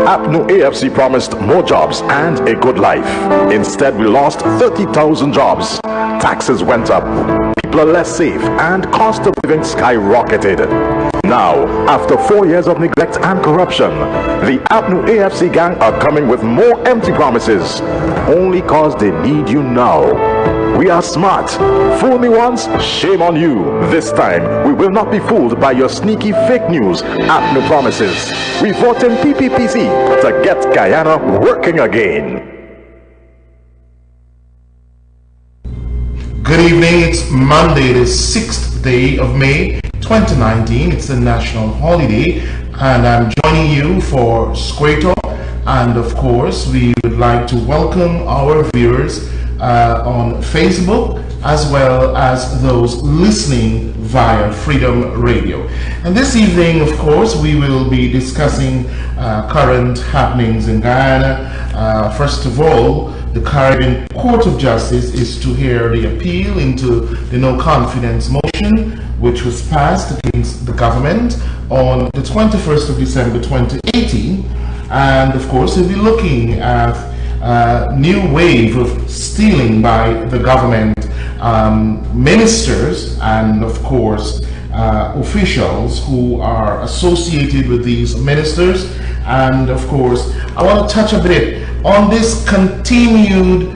APNU AFC promised more jobs and a good life. Instead, we lost 30,000 jobs. Taxes went up. People are less safe and cost of living skyrocketed. Now, after 4 years of neglect and corruption, the APNU AFC gang are coming with more empty promises, only cause they need you now. We are smart. Fool me once, shame on you. This time, we will not be fooled by your sneaky fake news, APNU promises. We vote in PPPC to get Guyana working again. Good evening, it's Monday, the 6th day of May 2019. It's a national holiday, and I'm joining you for Square Talk. And of course, we would like to welcome our viewers on Facebook, as well as those listening via Freedom Radio. And this evening, of course, we will be discussing current happenings in Guyana. First of all, the Caribbean Court of Justice is to hear the appeal into the no confidence motion, which was passed against the government on the 21st of December 2018. And of course, we'll be looking at new wave of stealing by the government, ministers and of course officials who are associated with these ministers. And of course, I want to touch a bit on this continued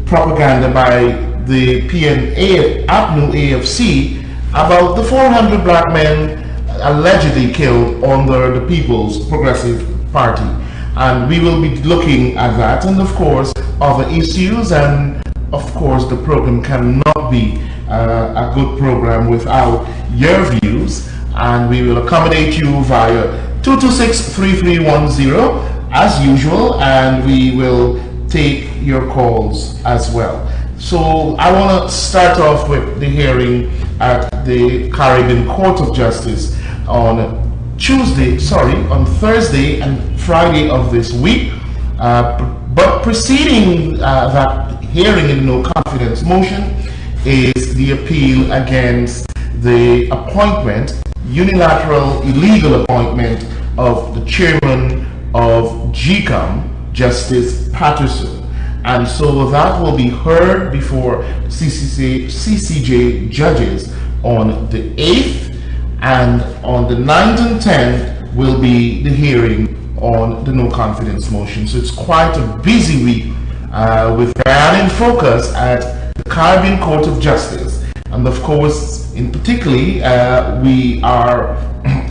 propaganda by the APNU AFC about the 400 black men allegedly killed under the People's Progressive Party. And we will be looking at that, and of course other issues. And of course the program cannot be a good program without your views, and we will accommodate you via 226-3310 as usual, and we will take your calls as well. So I want to start off with the hearing at the Caribbean Court of Justice on Thursday and Friday of this week. But preceding that hearing in no confidence motion is the appeal against the unilateral illegal appointment of the chairman of GCOM, Justice Patterson. And so that will be heard before CCJ judges on the 8th, and on the 9th and 10th will be the hearing on the no confidence motion. So it's quite a busy week with Guyana in focus at the Caribbean Court of Justice. And of course, in particularly, we are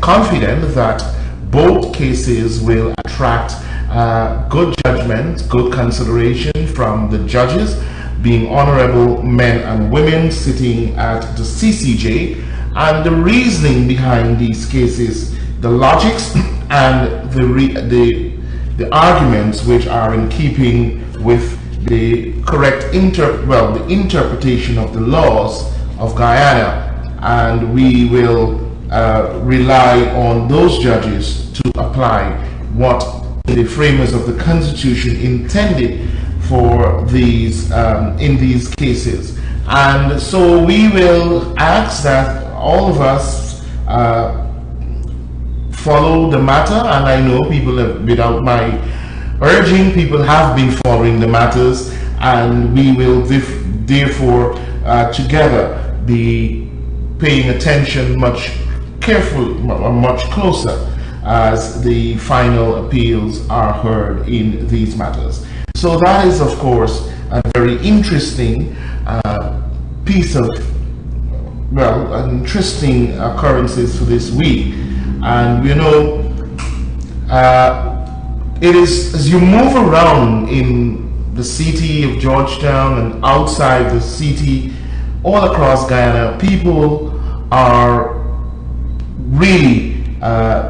confident that both cases will attract good judgment, good consideration from the judges, being honorable men and women sitting at the CCJ. And the reasoning behind these cases, the logics and the arguments which are in keeping with the correct the interpretation of the laws of Guyana. And we will rely on those judges to apply what the framers of the Constitution intended for these in these cases. And so we will ask that all of us follow the matter, and I know people have, without my urging, people have been following the matters, and we will therefore together be paying attention much closer as the final appeals are heard in these matters. So that is, of course, a very interesting piece of, interesting occurrences for this week. And you know, it is, as you move around in the city of Georgetown and outside the city, all across Guyana, people are really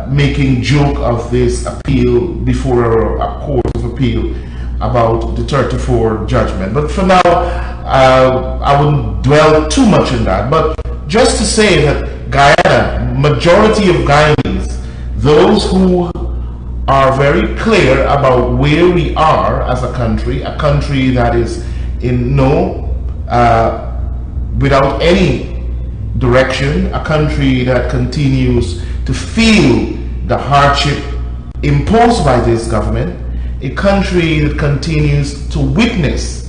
making joke of this appeal before a court of appeal about the 34 judgment. But for now, I wouldn't dwell too much on that. But just to say that Guyana, majority of Guyanese, those who are very clear about where we are as a country that is in without any direction, a country that continues to feel the hardship imposed by this government, a country that continues to witness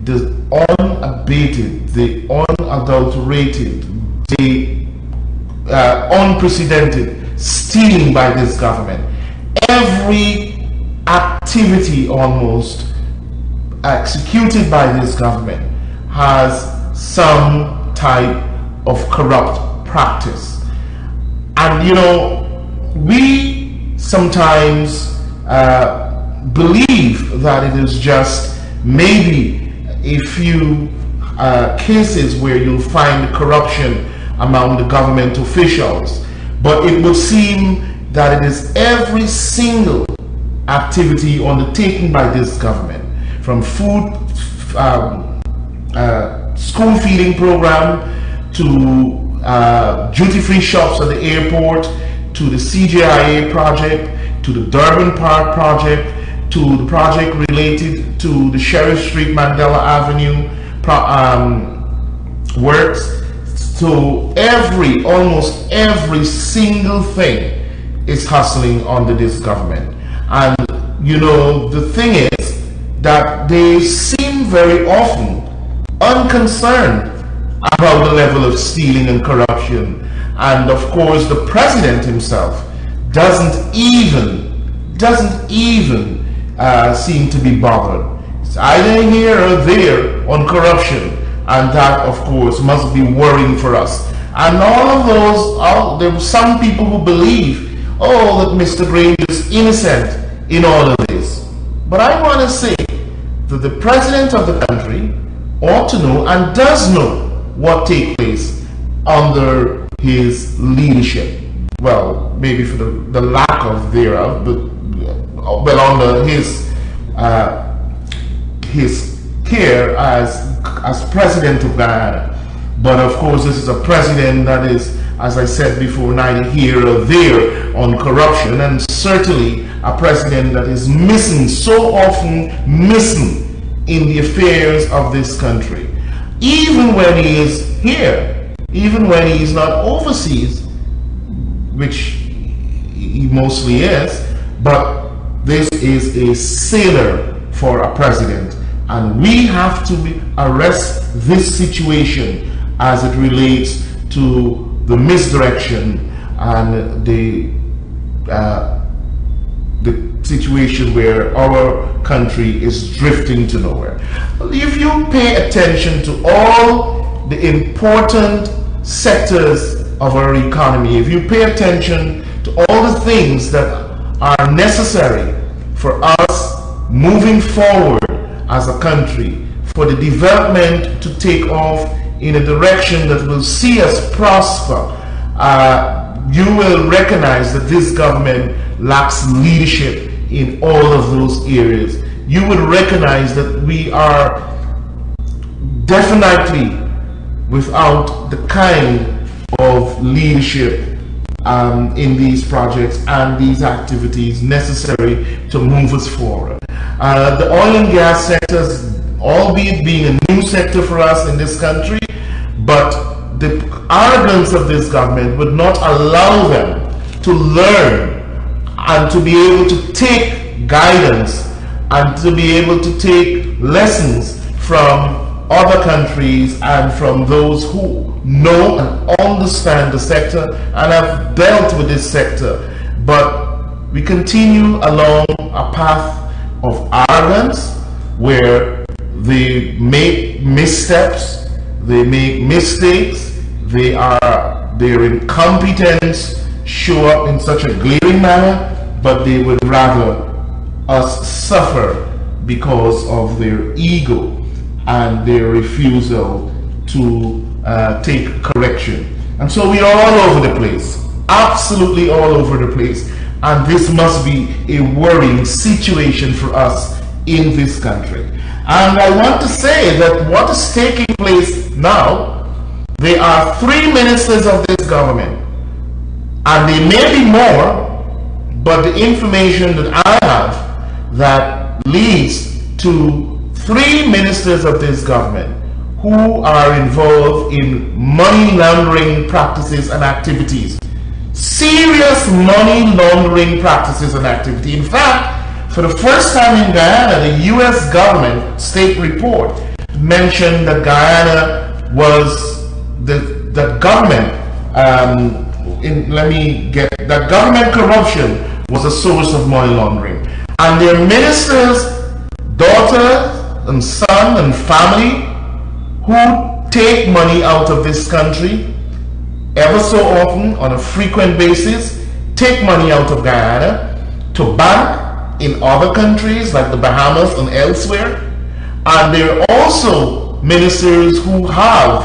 the unabated, the unadulterated, the unprecedented stealing by this government. Every activity almost executed by this government has some type of corrupt practice. And we sometimes believe that it is just maybe a few cases where you'll find corruption among the government officials, but it would seem that it is every single activity undertaken by this government, from food, school feeding program, to duty-free shops at the airport, to the CJIA project, to the Durban Park project, to the project related to the Sheriff Street Mandela Avenue works. So almost every single thing is hustling under this government. And the thing is that they seem very often unconcerned about the level of stealing and corruption. And of course, the president himself doesn't even seem to be bothered. It's either here or there on corruption, and that of course must be worrying for us. And all of those, there were some people who believe, that Mr. Grange is innocent in all of this. But I want to say that the president of the country ought to know and does know what takes place under his leadership. Well, maybe for the lack of thereof, but under his care as president of Guyana. But of course, this is a president that is, as I said before, neither here or there on corruption, and certainly a president that is so often missing in the affairs of this country. Even when he is here, even when he is not overseas, which he mostly is, but this is a sailor for a president, and we have to arrest this situation as it relates to the misdirection and the situation where our country is drifting to nowhere. If you pay attention to all the important sectors of our economy, if you pay attention to all the things that are necessary for us moving forward as a country, for the development to take off in a direction that will see us prosper, you will recognize that this government lacks leadership in all of those areas. You will recognize that we are definitely without the kind of leadership in these projects and these activities necessary to move us forward. The oil and gas sectors, albeit being a new sector for us in this country, but the arrogance of this government would not allow them to learn and to be able to take guidance and to be able to take lessons from other countries and from those who know and understand the sector and have dealt with this sector. But we continue along a path of arrogance where they make missteps, they make mistakes, their incompetence show up in such a glaring manner, but they would rather us suffer because of their ego and their refusal to take correction. And so we are all over the place, absolutely all over the place, and this must be a worrying situation for us in this country. And I want to say that what is taking place now, there are 3 ministers of this government, and there may be more, but the information that I have that leads to 3 ministers of this government who are involved in money laundering practices and activities. serious money laundering practices and activity. In fact, for the first time in Guyana, the U.S. government state report mentioned that Guyana was the government. That government corruption was a source of money laundering, and their ministers, daughters and son and family, who take money out of this country ever so often on a frequent basis, take money out of Guyana to bank in other countries like the Bahamas and elsewhere. And there are also ministers who have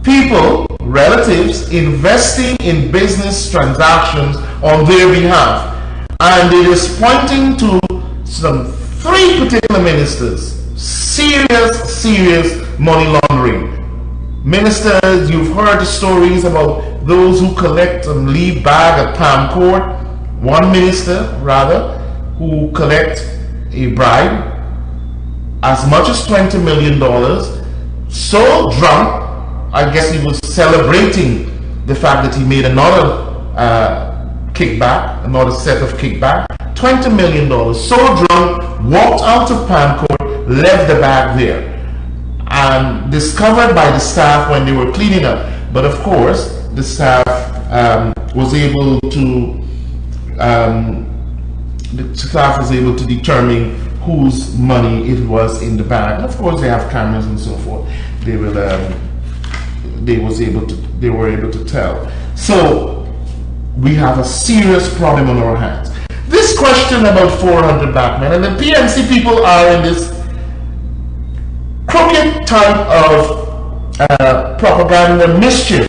people, relatives, investing in business transactions on their behalf. And it is pointing to some 3 particular ministers, serious money laundering. Ministers, you've heard the stories about those who collect and leave bag at Palm Court. One minister, rather, who collect a bribe as much as $20 million, so drunk, I guess he was celebrating the fact that he made another kickback, another set of kickback, $20 million, so drunk, walked out of Palm Court, left the bag there, and discovered by the staff when they were cleaning up. But of course, the staff was able to determine whose money it was in the bag. And of course, they have cameras and so forth. They were able to tell. So we have a serious problem on our hands. This question about 400 black men, and the PNC people are in this crooked type of propaganda mischief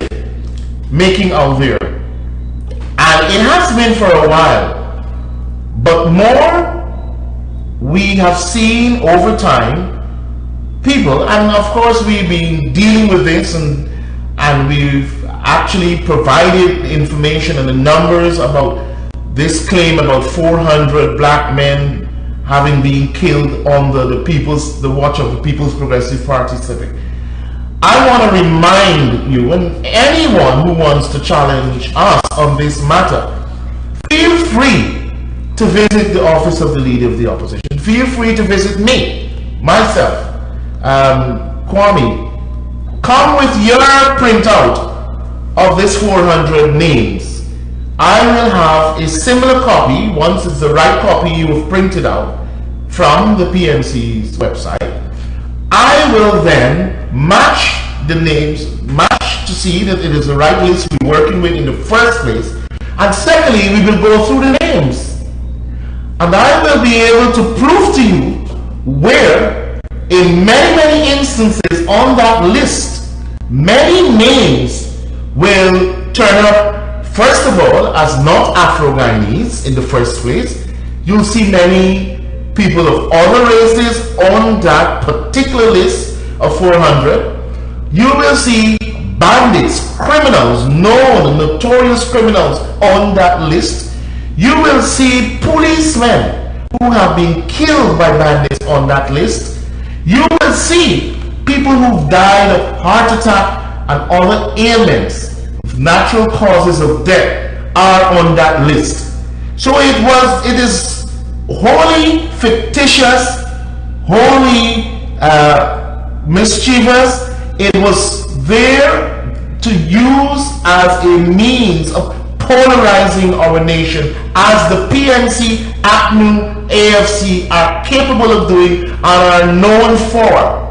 making out there, and it has been for a while, but more we have seen over time people, and of course we've been dealing with this, and we've actually provided information and the numbers about this claim about 400 black men having been killed under the watch of the People's Progressive Party Civic. I want to remind you, and anyone who wants to challenge us on this matter, feel free to visit the office of the Leader of the Opposition. Feel free to visit me, myself, Kwame. Come with your printout of this 400 names. I will have a similar copy, once it's the right copy you have printed out from the PNC's website. I will then match the names, match to see that it is the right list we're working with in the first place. And secondly, we will go through the names. And I will be able to prove to you where, in many instances on that list, many names will turn up, first of all, as not Afro-Guyanese in the first place. You'll see many people of other races on that particular list of 400. You will see bandits, criminals, known, notorious criminals on that list. You will see policemen who have been killed by bandits on that list. You will see people who've died of heart attack and other ailments, natural causes of death are on that list. So it is wholly fictitious, wholly mischievous. It was there to use as a means of polarizing our nation, as the PNC, APNU, AFC are capable of doing and are known for.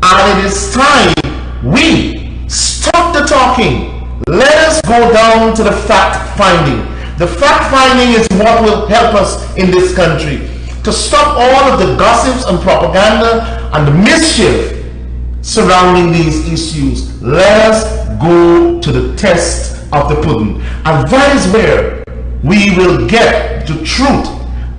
And it is time we stop the talking. Let us go down to the fact finding. The fact finding is what will help us in this country to stop all of the gossips and propaganda and the mischief surrounding these issues. Let us go to the test of the pudding, and that is where we will get the truth.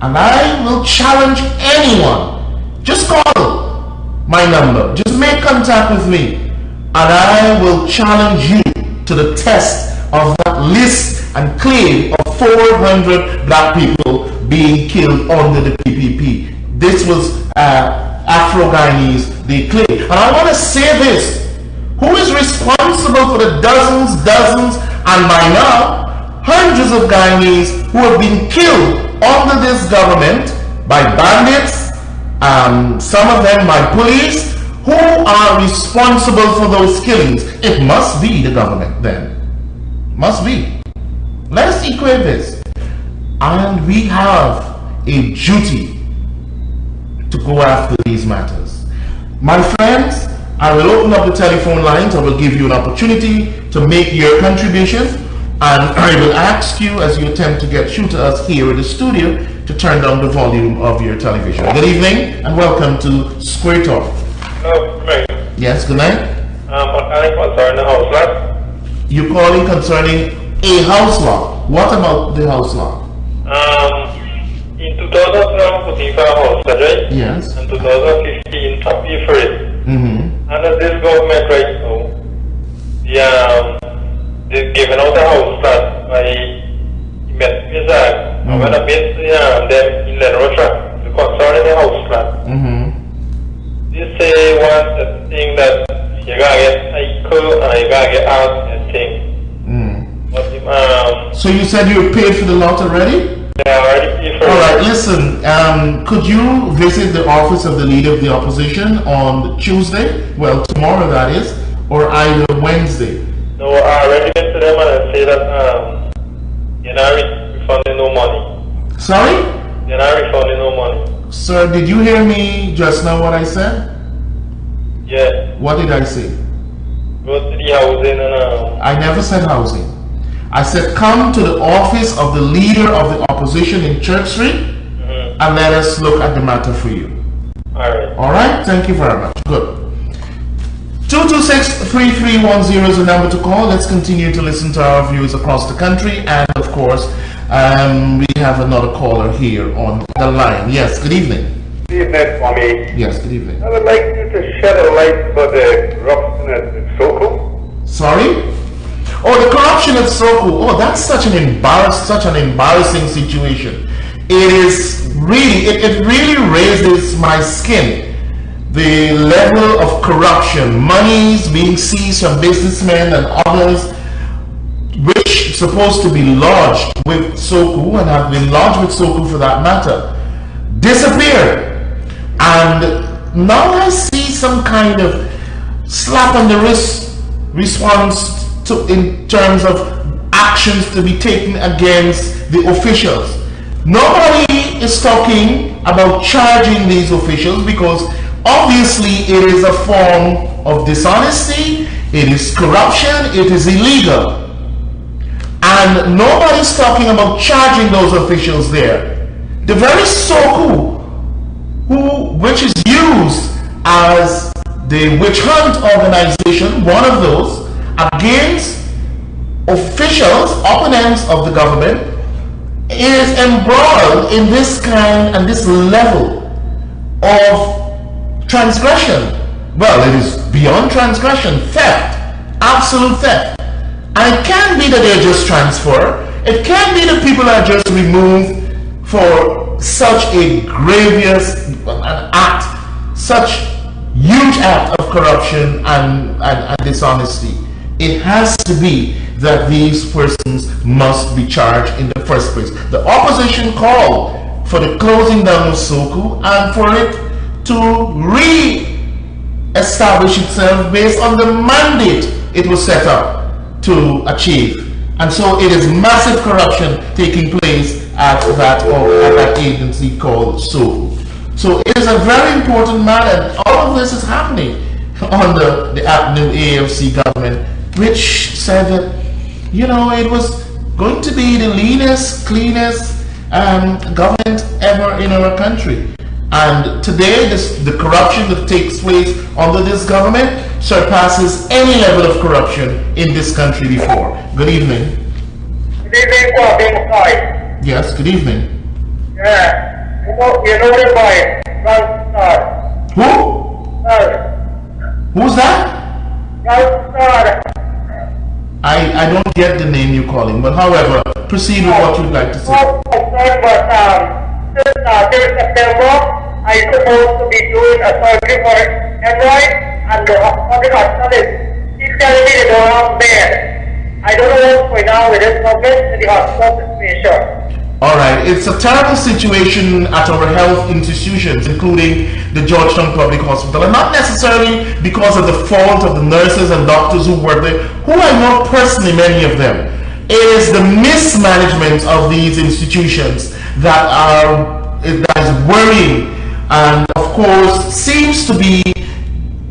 And I will challenge anyone. Just call my number, just make contact with me, and I will challenge you to the test of that list and claim of 400 black people being killed under the PPP. This was Afro-Guyanese, they claim. And I want to say this: who is responsible for the dozens, and by now, hundreds of Guyanese who have been killed under this government by bandits, some of them by police. Who are responsible for those killings? It must be the government then. Must be. Let's equate this. And we have a duty to go after these matters. My friends, I will open up the telephone lines. I will give you an opportunity to make your contribution. And I will ask you, as you attempt to get through to us here in the studio, to turn down the volume of your television. Good evening and welcome to Square Talk. Hello, good night. Yes, good night. I'm calling concerning the house lot. You're calling concerning a house lot. What about the house lot? In 2012, put in for a house, right? Yes. In 2015, pay for it. Under this government right now, they're giving out a house lot by Investment Act. I'm going to base them in Lenrocha, concerning the house lot. They say one thing that you gotta get cycle and you gotta get out and thing. But so you said you paid for the lot already? Yeah, I already paid for it. Alright, listen, could you visit the office of the Leader of the Opposition on Tuesday? Well, tomorrow that is, or either Wednesday? No, I already went to them and I say that you're not refunding no money. Sorry? You're not refunding no money. Sir, did you hear me just now what I said? Yeah. What did I say? Go to the housing and I never said housing. I said come to the office of the Leader of the Opposition in Church Street and let us look at the matter for you. Alright. Alright, thank you very much. Good. 226-3310 is the number to call. Let's continue to listen to our viewers across the country, and of course we have another caller here on the line. Yes, good evening. Good evening, Kwame. Yes, good evening. I would like you to shed a light about the corruption at Soko. Sorry? Oh, the corruption at Soko. Oh, that's such an embarrassing situation. It is really, it really raises my skin. The level of corruption, monies being seized from businessmen and others, which supposed to be lodged with Soko and have been lodged with Soko for that matter, disappeared. And now I see some kind of slap on the wrist response in terms of actions to be taken against the officials. Nobody is talking about charging these officials because obviously it is a form of dishonesty, it is corruption, it is illegal. And nobody's talking about charging those officials there. The very Soko, which is used as the witch hunt organization, one of those, against officials, opponents of the government, is embroiled in this kind and this level of transgression. Well, it is beyond transgression, theft, absolute theft. And it can't be that they're just transferred. It can't be that people are just removed for such a grievous act, such huge act of corruption and dishonesty. It has to be that these persons must be charged in the first place. The opposition called for the closing down of Soko and for it to re-establish itself based on the mandate it was set up to achieve. And so it is massive corruption taking place at that agency called Soko. So it is a very important matter, and all of this is happening under the new AFC government, which said that, you know, it was going to be the leanest, cleanest government ever in our country. And today, the corruption that takes place under this government surpasses any level of corruption in this country before. Good evening. Good evening, Kwame Mc Coy. Yes, good evening. Yeah. You know the boy, Ralph Star. Who? Who's that? Ralph Star. I don't get the name you're calling, but however, proceed with what you'd like to say. Till September, I supposed to be doing a surgery for hemorrhoid, and the hospital is, he's telling me they don't have bed. I don't know what's going on with this government and the hospital situation. All right, it's a terrible situation at our health institutions, including the Georgetown Public Hospital, and not necessarily because of the fault of the nurses and doctors who work there, who I know personally, many of them. It is the mismanagement of these institutions that is worrying, and of course seems to be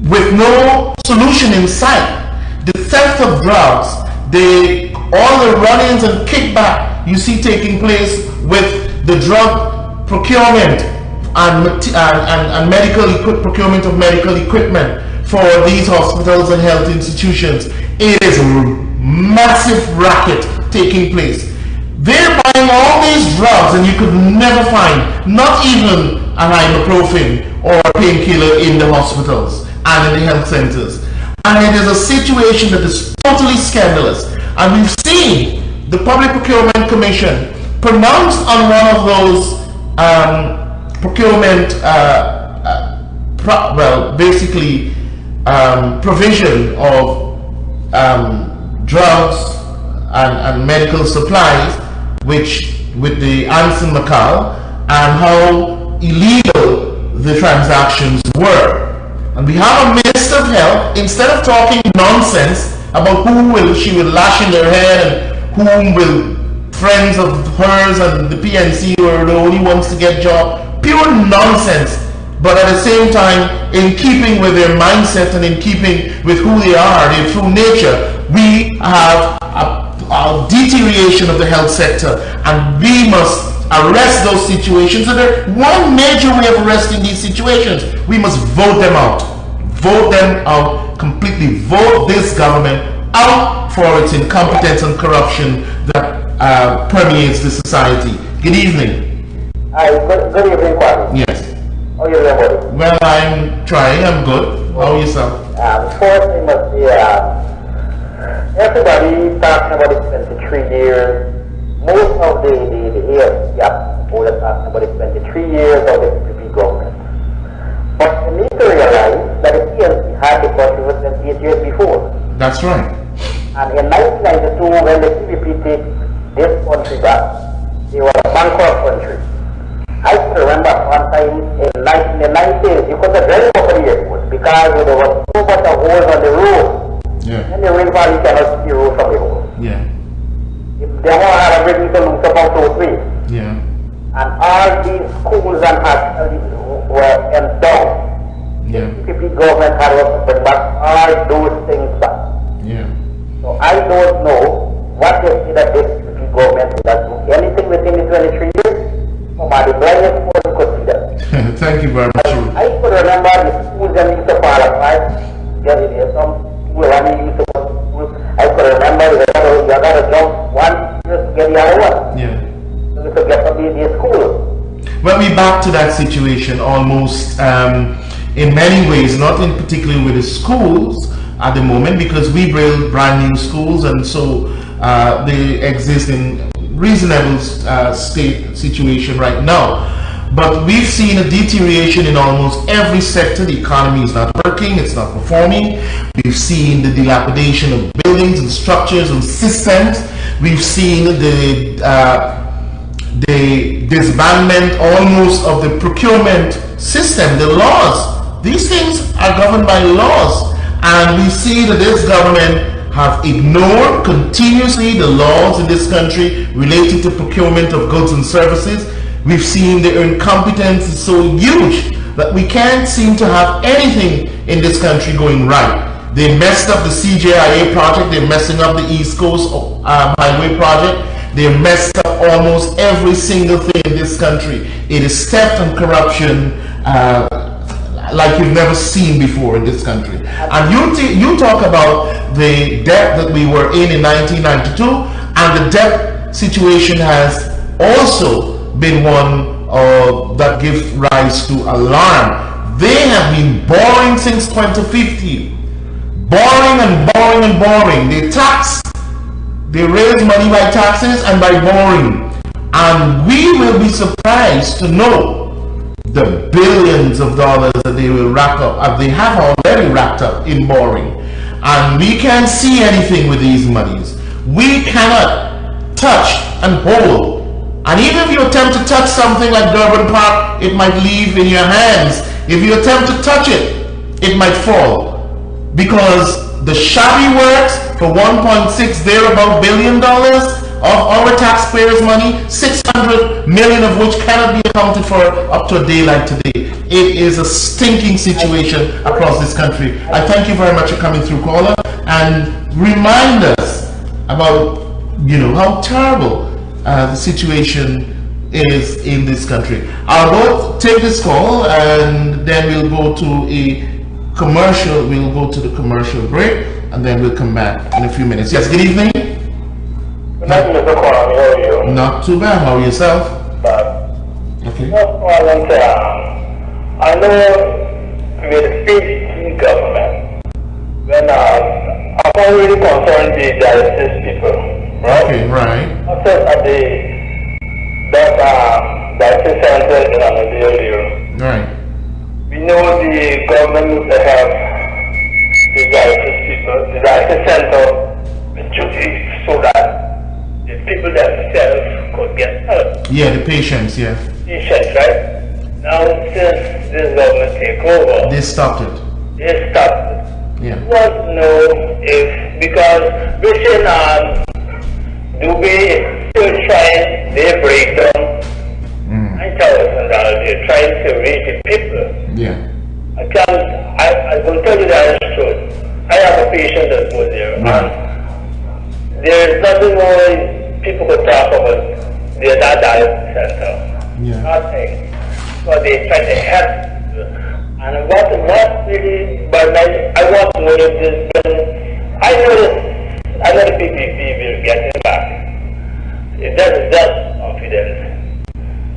with no solution in sight. The theft of drugs, all the run-ins and kickback you see taking place with the drug procurement and procurement of medical equipment for these hospitals and health institutions. It is a massive racket taking place. They're buying all these drugs and you could never find not even an ibuprofen or a painkiller in the hospitals and in the health centers. And it is a situation that is totally scandalous. And we've seen the Public Procurement Commission pronounced on one of those procurement, provision of drugs and medical supplies, which with the Anson McCall, and how illegal the transactions were. And we have a Minister of Health, instead of talking nonsense about she will lash in their head and whom will friends of hers and the PNC were the only ones to get job, pure nonsense. But at the same time, in keeping with their mindset and in keeping with who they are, their true nature, we have a deterioration of the health sector, and we must arrest those situations. And there's one major way of arresting these situations: we must vote them out. Vote them out completely. Vote this government out for its incompetence and corruption that permeates the society. Good evening. Hi, good evening, Kwame. Yes. How are you doing, buddy? Well, I'm trying. I'm good. How are yourself? First, we must be, everybody talking about the 23 years. Most of the AFC people are talking about the 23 years of the PPP government. But you need to realize that the PNC had the country for 28 years before. That's right. And in 1992, when the PPP took this country back, they were a bankrupt country. I can remember one time in the 90s, you couldn't drive over the airport because there was so much of holes on the road. Yeah. And the rainfall, you cannot see the road from the hole. Yeah. If they want to have a bridge to lose about 2 3. Yeah. And all these schools and hospitals were endowed. Yeah. The PPP government had to bring back all those things back. Yeah. So I don't know what they say that this PPP government will do anything within the 23 years. From the blindest person could see that. Thank you very much. I could remember the schools that used to fall apart. There's some school when we used to go to school. I could remember you got to jump one year to get the other one. Yeah. So you could get to the school. Well, we're back to that situation almost in many ways, not in particular with the schools at the moment, because we build brand new schools, and so they exist in reasonable state situation right now. But we've seen a deterioration in almost every sector. The economy is not working, it's not performing. We've seen the dilapidation of buildings and structures and systems. We've seen the disbandment almost of the procurement system, the laws. These things are governed by laws, and we see that this government have ignored continuously the laws in this country related to procurement of goods and services. We've seen the incompetence is so huge that we can't seem to have anything in this country going right. They messed up the CJIA project, they're messing up the East Coast Highway project, they messed up almost every single thing in this country. It is theft and corruption like you've never seen before in this country. And you talk about the debt that we were in 1992, and the debt situation has also been one that gives rise to alarm. They have been borrowing since 2015, borrowing and borrowing and borrowing. They raise money by taxes and by borrowing, and we will be surprised to know the billions of dollars that they will rack up, they have already racked up in borrowing, and we can't see anything with these monies. We cannot touch and hold. And even if you attempt to touch something like Durban Park, it might leave in your hands. If you attempt to touch it, it might fall. Because the shabby works for 1.6 thereabout billion dollars of our taxpayers' money, 600 million of which cannot be accounted for up to a day like today. It is a stinking situation across this country. I thank you very much for coming through, caller, and remind us about, how terrible the situation is in this country. I'll go take this call and then we'll go to a commercial. We'll go to the commercial break and then we'll come back in a few minutes. Yes, good evening. Good night, Mr. Kwame. How are you? Not too bad. How are yourself? Okay. I know with the PPP government, when I'm already concerned the dialysis people, right? Okay, right. After at that dialysis center in Amadeo, Right. we know the government needs to have the dialysis people, the dialysis center with duty so that the people themselves could get help. Yeah, the patients, yeah. Patients, right? Now, since this government take over, They stopped it. they stopped it. Yeah. I want to know if, because we're saying, do we still trying, they break down $9,000, they're trying to reach the people. Yeah. I will tell you that it's true. I have a patient that goes there. And there's nothing more people could talk about the dialysis center. Yeah. Nothing. So they try to help. And what really, but I want to know if this, I know the PPP will get it back. It does confidence.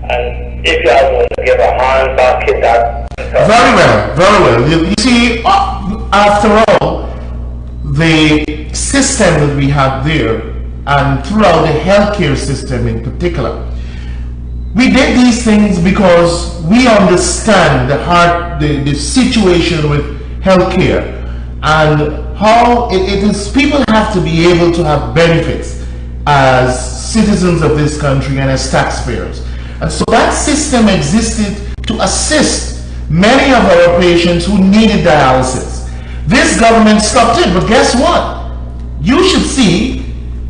And if you are going to give a hand back in that. Very well, very well. You see, after all, the system that we have there, and throughout the healthcare system in particular, we did these things because we understand the situation with healthcare and how it is. People have to be able to have benefits as citizens of this country and as taxpayers. And so that system existed to assist many of our patients who needed dialysis. This government stopped it, but guess what? You should see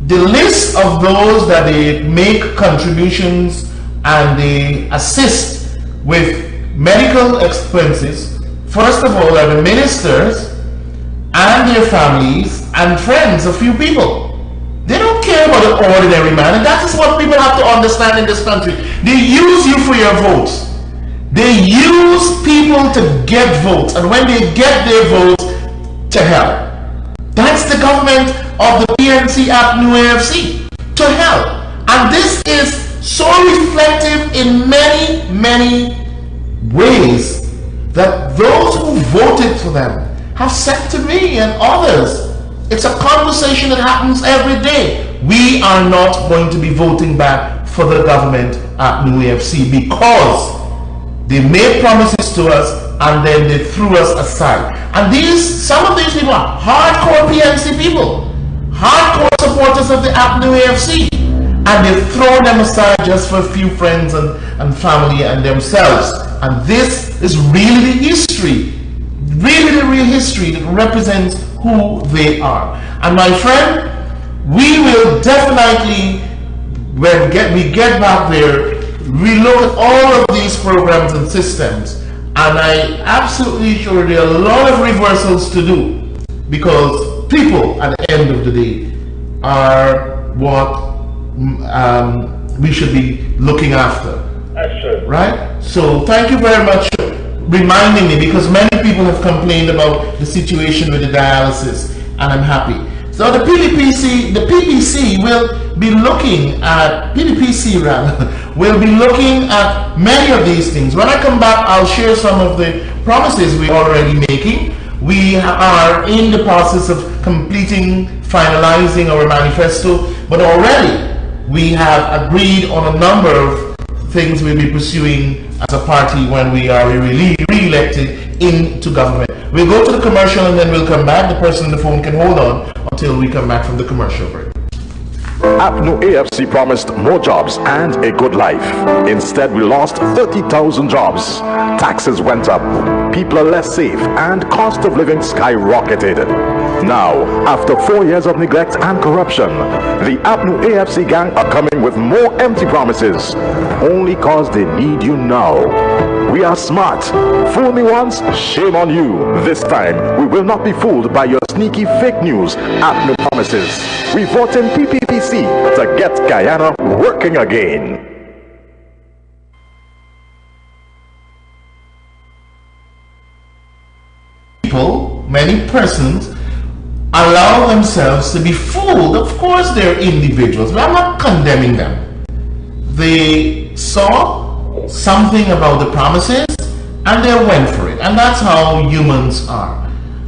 the list of those that they make contributions and they assist with medical expenses. First of all, are the ministers and their families and friends, a few people. They don't care about the ordinary man, and that is what people have to understand in this country. They use you for your votes. They use people to get votes, and when they get their votes, to help. That's the government of the PNC Act New AFC, to help. And this is so reflective in many, many ways that those who voted for them have said to me and others. It's a conversation that happens every day. We are not going to be voting back for the government at New AFC because they made promises to us and then they threw us aside. And some of these people are hardcore PNC people, hardcore supporters of the app New AFC, and they've thrown them aside just for a few friends and family and themselves. And this is really the history, really the real history that represents who they are. And my friend, we will definitely, when we get back there, relook at all of these programs and systems, and I absolutely sure there are a lot of reversals to do, because people at the end of the day are what we should be looking after. That's true. Right? So thank you very much for reminding me, because many people have complained about the situation with the dialysis, and I'm happy. So the PPC will be looking at, will be looking at many of these things. When I come back, I'll share some of the promises we're already making. We are in the process of finalizing our manifesto, but already we have agreed on a number of things we'll be pursuing as a party when we are re-elected into government. We'll go to the commercial and then we'll come back. The person on the phone can hold on until we come back from the commercial break. APNU AFC promised more jobs and a good life. Instead, we lost 30,000 jobs. Taxes went up, people are less safe, and cost of living skyrocketed. Now, after 4 years of neglect and corruption, the APNU AFC gang are coming with more empty promises, only cause they need you now. We are smart. Fool me once, shame on you. This time, we will not be fooled by your sneaky fake news, APNU promises. We vote in PPPC to get Guyana working again. Many persons allow themselves to be fooled. Of course, they're individuals, but I'm not condemning them. They saw something about the promises and they went for it, and that's how humans are.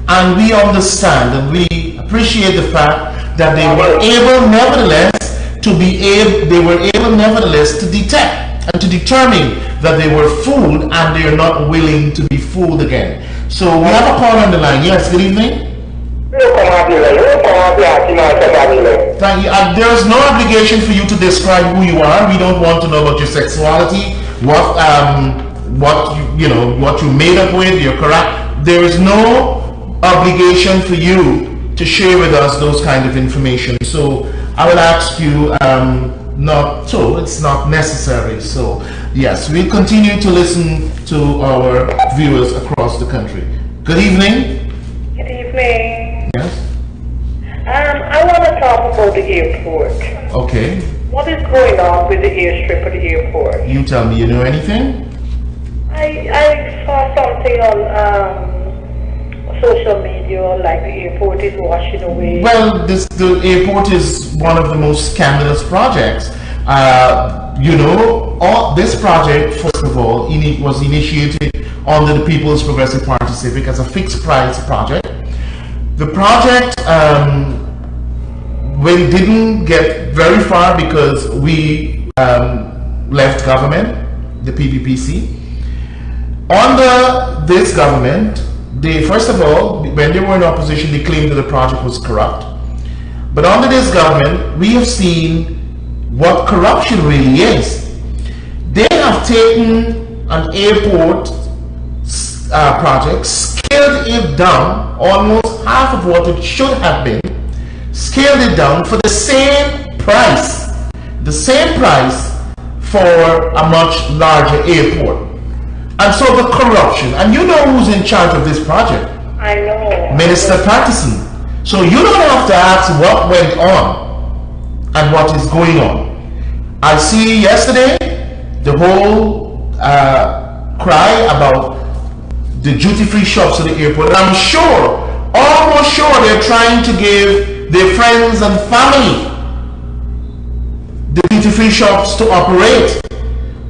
And we understand and we appreciate the fact that they were able, nevertheless, to detect and to determine that they were fooled, and they are not willing to be fooled again. So we have a call on the line. Yes, good evening. Thank you. There's no obligation for you to describe who you are. We don't want to know about your sexuality, what you made up with, your correct. There is no obligation for you to share with us those kind of information. So I will ask you it's not necessary. So yes, we'll continue to listen to our viewers across the country. Good evening. Good evening. Yes. I want to talk about the airport. Okay. What is going on with the airstrip at the airport? You tell me. You know anything? I saw something on social media, like the airport is washing away. Well, the airport is one of the most scandalous projects. This project, first of all, was initiated under the People's Progressive Party Civic as a fixed price project. The project didn't get very far because we left government, the PPPC. Under this government, first of all, when they were in opposition, they claimed that the project was corrupt. But under this government, we have seen what corruption really is. They have taken an airport project, scaled it down almost half of what it should have been, scaled it down for the same price for a much larger airport. And so the corruption, and you know who's in charge of this project? I know. Minister Patterson. So you don't have to ask what went on and what is going on. I see yesterday the whole cry about the duty-free shops at the airport. And I'm sure, almost sure, they're trying to give their friends and family the duty-free shops to operate.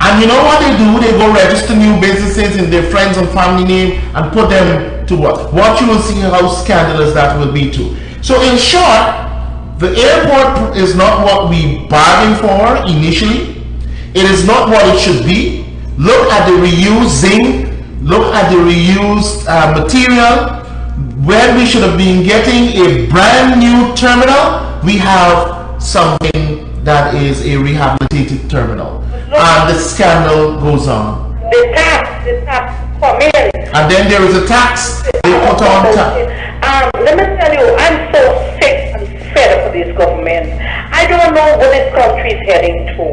And you know what they do? They go register new businesses in their friends and family name and put them to what? What you will see how scandalous that will be too. So in short, the airport is not what we bargained for initially. It is not what it should be. Look at the reused zinc. Look at the reused material. When we should have been getting a brand new terminal, we have something that is a rehabilitated terminal. And the scandal goes on. The tax come in. And then there is a tax they put on tax. Let me tell you, I'm so sick and fed up with this government. I don't know where this country is heading to.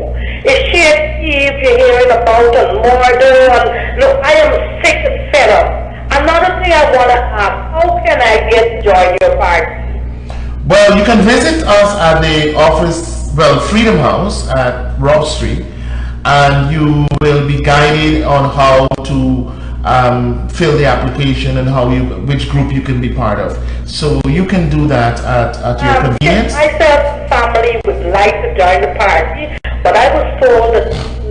It's shit you're hearing about and murder, and look, I am sick and fed up. Another thing I want to ask, how can I get join your party? Well, you can visit us at the office, Freedom House at Rob Street, and you will be guided on how to fill the application and which group you can be part of. So you can do that at your convenience. Myself and family would like to join the party, but I was told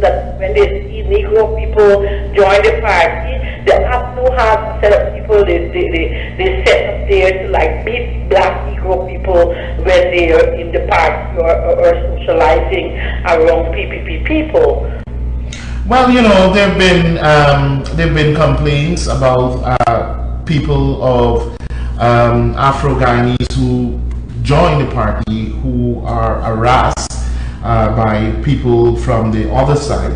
that when they see Negro people join the party, they have to have a set of people they set up there to like meet black Negro people when they are in the party or socializing around PPP people. Well, there've been complaints about people of Afro-Guyanese who join the party who are harassed by people from the other side.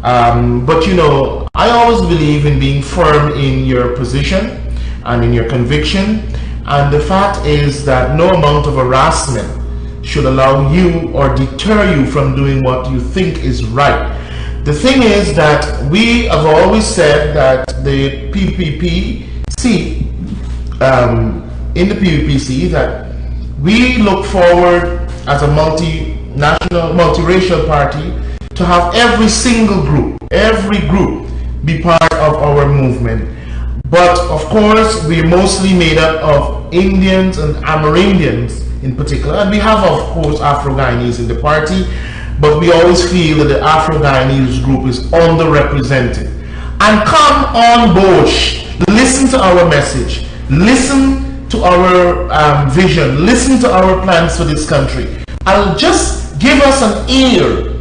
But you know, I always believe in being firm in your position and in your conviction. And the fact is that no amount of harassment should allow you or deter you from doing what you think is right. The thing is that we have always said that the PPPC, in the PPPC, that we look forward as a multinational, multiracial party to have every single group, every group be part of our movement. But of course, we're mostly made up of Indians and Amerindians in particular. And we have, of course, Afro-Guyanese in the party, but we always feel that the Afro-Guyanese group is underrepresented. And come on board, listen to our message, listen to our vision, listen to our plans for this country. And just give us an ear,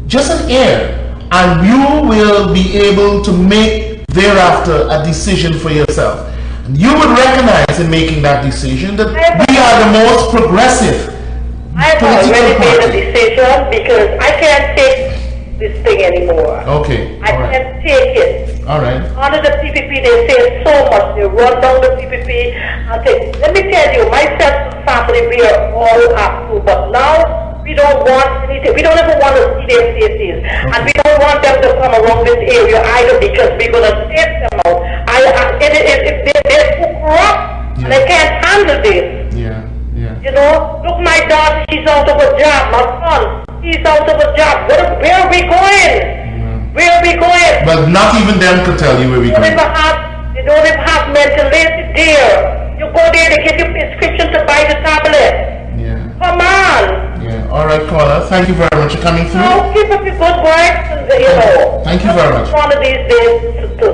just an ear, and you will be able to make thereafter a decision for yourself. And you would recognize in making that decision that we are the most progressive I've already made a decision because I can't take this thing anymore. Okay. I can't take it. All right. Under the PPP, they say so much. They run down the PPP and say, let me tell you, myself and family, we are all up to, but now we don't want anything. We don't ever want to see their faces. And we don't want them to come around this area either because we're going to take them out. If they're too corrupt, and they can't handle this. Yeah. You know, look, my daughter, she's out of a job. My son, he's out of a job. Where are we going? Where are we going? But not even them could tell you where we're going. They don't even have mental health there. You go there, they give you prescription to buy the tablet. Yeah. Come on. Yeah. All right, caller. Thank you very much for coming through. No, keep up your good work. You know. Thank you very much. One of these days to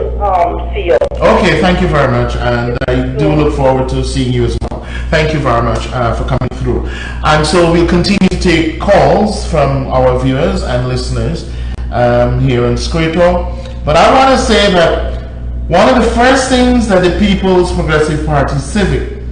see you. Okay, thank you very much, and I do look forward to seeing you as well. Thank you very much for coming through. And so we'll continue to take calls from our viewers and listeners here in Squirtle. But I want to say that one of the first things that the People's Progressive Party Civic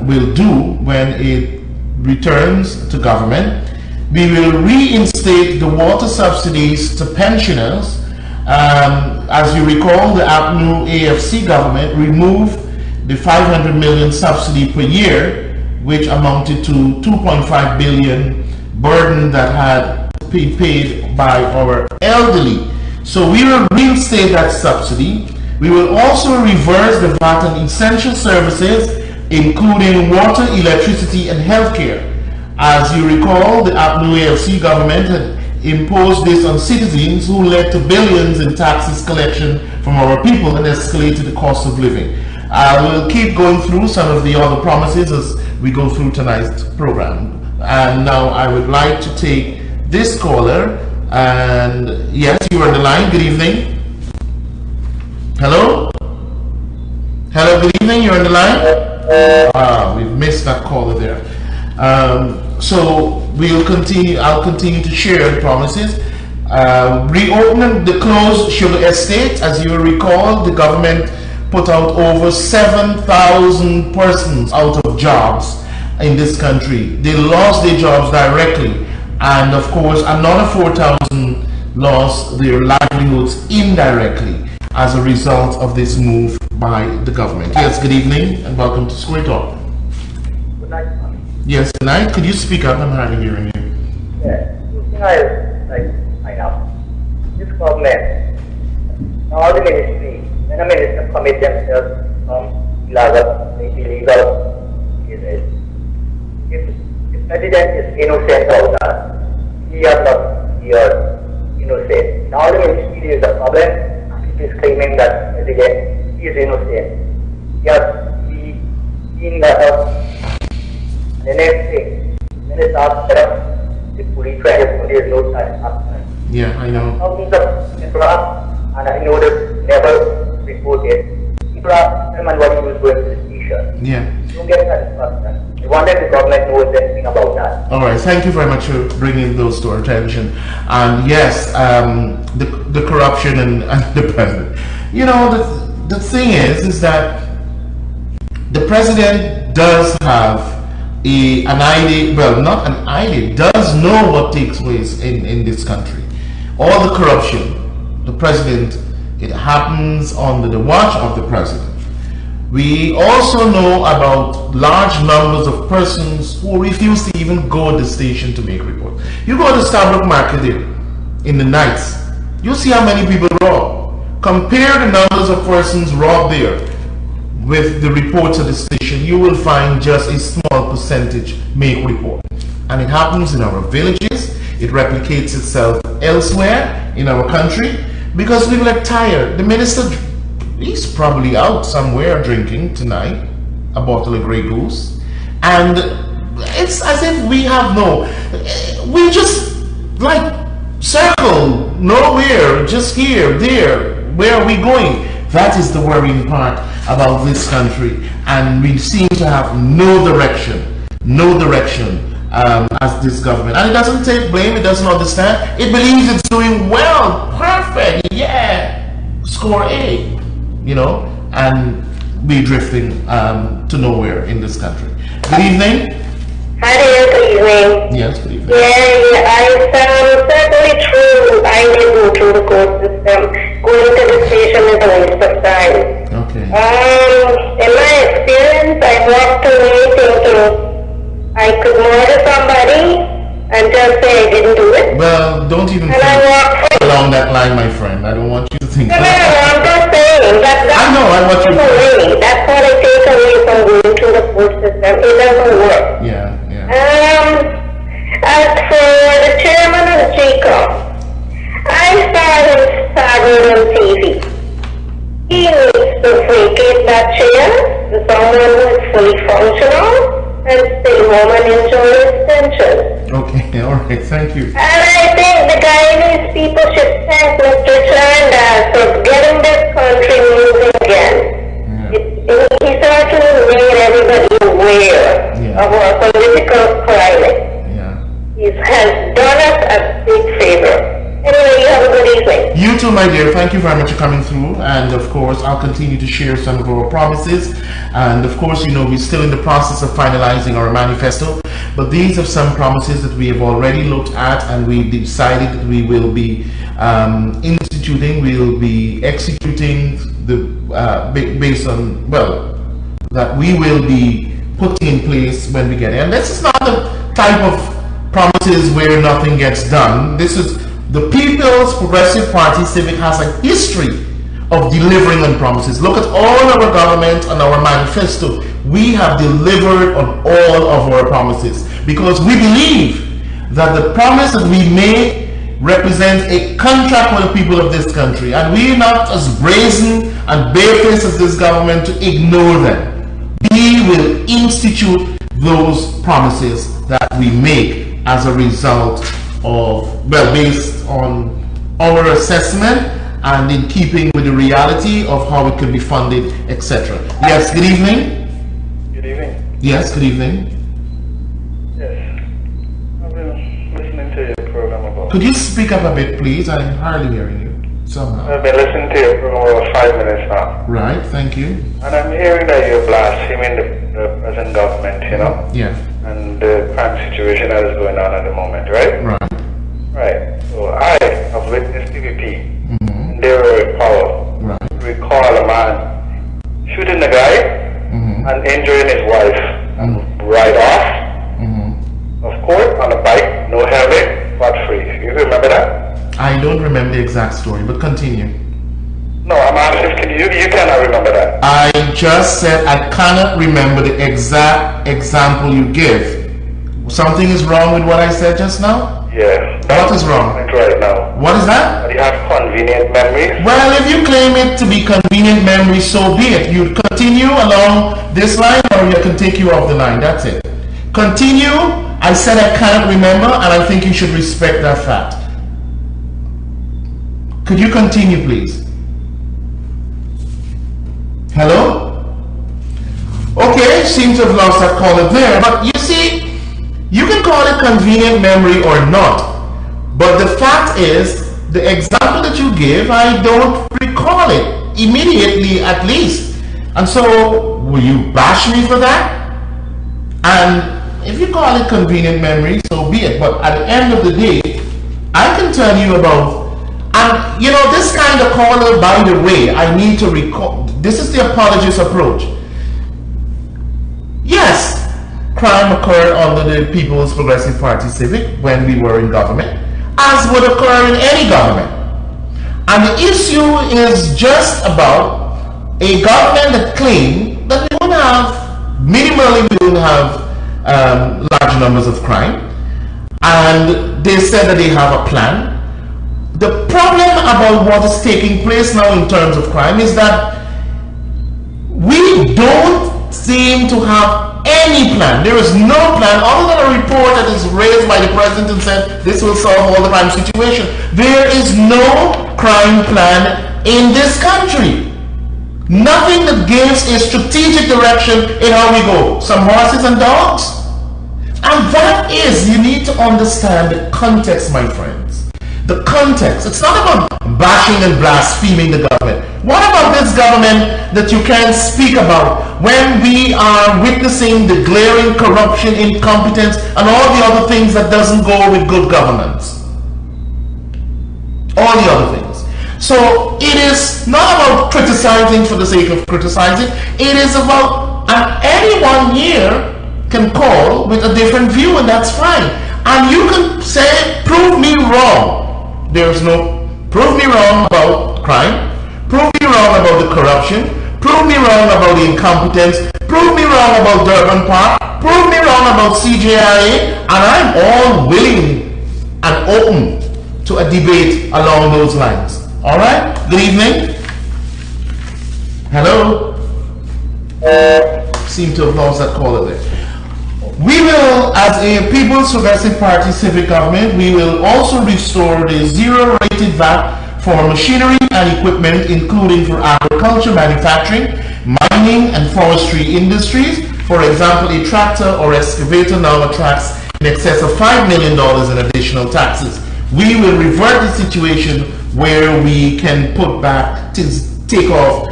will do when it returns to government, we will reinstate the water subsidies to pensioners. As you recall, the new AFC government removed the 500 million subsidy per year, which amounted to 2.5 billion burden that had been paid by our elderly. So we will reinstate that subsidy. We will also reverse the VAT on essential services, including water, electricity, and healthcare. As you recall, the new AFC government had imposed this on citizens, who led to billions in taxes collection from our people and escalated the cost of living. We'll keep going through some of the other promises as we go through tonight's program. And now I would like to take this caller. And yes, you are on the line. Good evening. Hello? Hello, good evening. You're on the line? We've missed that caller there. So we'll continue. I'll continue to share the promises. Reopening the closed sugar estate. As you will recall, the government put out over 7,000 persons out of jobs in this country. They lost their jobs directly, and of course another 4,000 lost their livelihoods indirectly as a result of this move by the government. Yes, good evening and welcome to Square Talk. Good night, Kwame. Yes, good night. Could you speak up? I'm hardly hearing you. Yeah, the thing I know, this government, all the ministry, when a minister commit themselves from illegal cases, if the president is innocent of that, he is not here innocent. Now the ministry is a problem, it is claiming that the president is innocent. Yes, he in the the next thing, when it's after the police trial, there is no time after. Yeah, I know. Thousands of people are, and I know that never reported. People are and what he was going to the station. Yeah. Don't get satisfaction. I wonder if the government knows anything about that. All right, thank you very much for bringing those to our attention. And yes, the corruption and the president. You know, the thing is that the president does have an idea, well, not an idea, does know what takes place in this country. All the corruption, the president, it happens under the watch of the president. We also know about large numbers of persons who refuse to even go to the station to make reports. You go to Starbuck Market there in the nights, you see how many people rob. Compare the numbers of persons robbed there with the reports at the station, you will find just a small percentage make report. And it happens in our villages, it replicates itself elsewhere in our country because people are tired. The minister, he's probably out somewhere drinking tonight a bottle of Grey Goose, and it's as if we just like circle nowhere, just here, there. Where are we going? That is the worrying part about this country, and we seem to have no direction as this government. And it doesn't take blame, it doesn't understand, it believes it's doing well, perfect, yeah, score A, and we're drifting to nowhere in this country. Good evening. Hi there, good evening. Yes, good evening. Yeah, I certainly true. I did go through the court system. Going to the station is a waste of time. Okay. In my experience, I walked away thinking I could murder somebody and just say I didn't do it. Well, don't even And I walked along that line, my friend. I don't want you to think No, I'm just saying that. I know, I want you to away. That's what I take away from going through the court system. It doesn't work. Yeah. As for the chairman of JCOM, I saw him started on TV. He needs to vacate that chair to someone who is fully functional and stay home and enjoy his pension. Okay, all right, thank you. And I think the guy these people should thank Mr. Chandas for getting this country moving again. He certainly made everybody aware of our political climate. He has done us a big favor. Anyway, you have a good evening. You too, my dear. Thank you very much for coming through. And of course, I'll continue to share some of our promises. And of course, we're still in the process of finalizing our manifesto. But these are some promises that we have already looked at, and we decided that we will be instituting, we'll be executing based on, that we will be putting in place when we get it. And this is not the type of promises where nothing gets done. This is the People's Progressive Party Civic has a history of delivering on promises. Look at all our government and our manifesto. We have delivered on all of our promises because we believe that the promise that we make represents a contract with the people of this country, and we're not as brazen and barefaced as this government to ignore them. We will institute those promises that we make as a result of, based on our assessment and in keeping with the reality of how it could be funded, etc. Yes, good evening. Good evening. Yes, good evening. Yes. I've been listening to your program about... Could you speak up a bit, please? I'm hardly hearing you somehow. I've been listening to your program about 5 minutes now. Right, thank you. And I'm hearing that you're blaspheming the present government, Yeah. and the crime situation that is going on at the moment, right? Right. Right. So I have witnessed PPP. They were in power. Right. Recall a man shooting the guy and injuring his wife and ride off of course on a bike, no helmet, butt free. You remember that? I don't remember the exact story, but continue. No, I'm asking you cannot remember that. I just said I cannot remember the exact example you give. Something is wrong with what I said just now? Yeah. What is wrong? Right now. What is that? You have convenient memories. Well, if you claim it to be convenient memory, so be it. You continue along this line, or you can take you off the line. That's it. Continue. I said I cannot remember, and I think you should respect that fact. Could you continue, please? Hello? Okay, seems to have lost that caller there, but you see, you can call it convenient memory or not, but the fact is, the example that you give, I don't recall it immediately, at least. And so, will you bash me for that? And if you call it convenient memory, so be it. But at the end of the day, I can tell you about, and you know, this kind of caller, by the way, I need to recall, this is the apologist approach. Yes, crime occurred under the People's Progressive Party Civic when we were in government, as would occur in any government. And the issue is just about a government that claimed that we wouldn't have, minimally we wouldn't have large numbers of crime. And they said that they have a plan. The problem about what is taking place now in terms of crime is that we don't seem to have any plan. There is no plan other than a report that is raised by the president and said this will solve all the crime situation. There is no crime plan in this country. Nothing that gives a strategic direction in how we go. Some horses and dogs. And that is, you need to understand the context, my friends. The context. It's not about bashing and blaspheming the government. What about this government that you can't speak about when we are witnessing the glaring corruption, incompetence, and all the other things that doesn't go with good governance? All the other things. So it is not about criticizing for the sake of criticizing. It is about, and anyone here can call with a different view, and that's fine. And you can say, prove me wrong. There's no, prove me wrong about crime, prove me wrong about the corruption, prove me wrong about the incompetence, prove me wrong about Durban Park, prove me wrong about CJIA, and I'm all willing and open to a debate along those lines. All right? Good evening. Hello? Seem to have lost that caller there. We will, as a People's Progressive Party civic government, we will also restore the zero-rated VAT for machinery and equipment, including for agriculture, manufacturing, mining, and forestry industries. For example, a tractor or excavator now attracts in excess of $5 million in additional taxes. We will revert the situation where we can put back, take off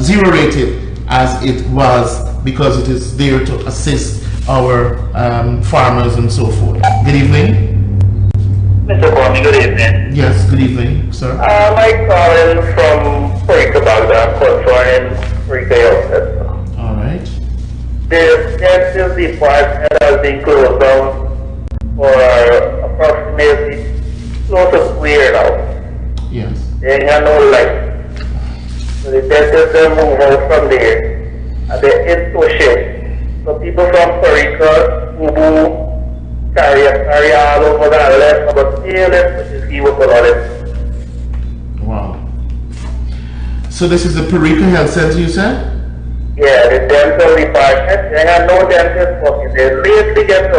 zero-rated as it was, because it is there to assist our farmers and so forth. Good evening. Mr. Kwame, good evening. Yes, good evening, sir. I'm calling from Puerto Baghdad concerning retail. All right. The justice department has been closed down for approximately close to a year now. Yes. They have no light. So the justice will move out from there. And there is no shade. So people from Perica, Ubu, carry all over the left, but still let's see what's on it. Wow. So this is the Perica Health Center, you said? Yeah, the dental department, they have no dentist working. They lately get a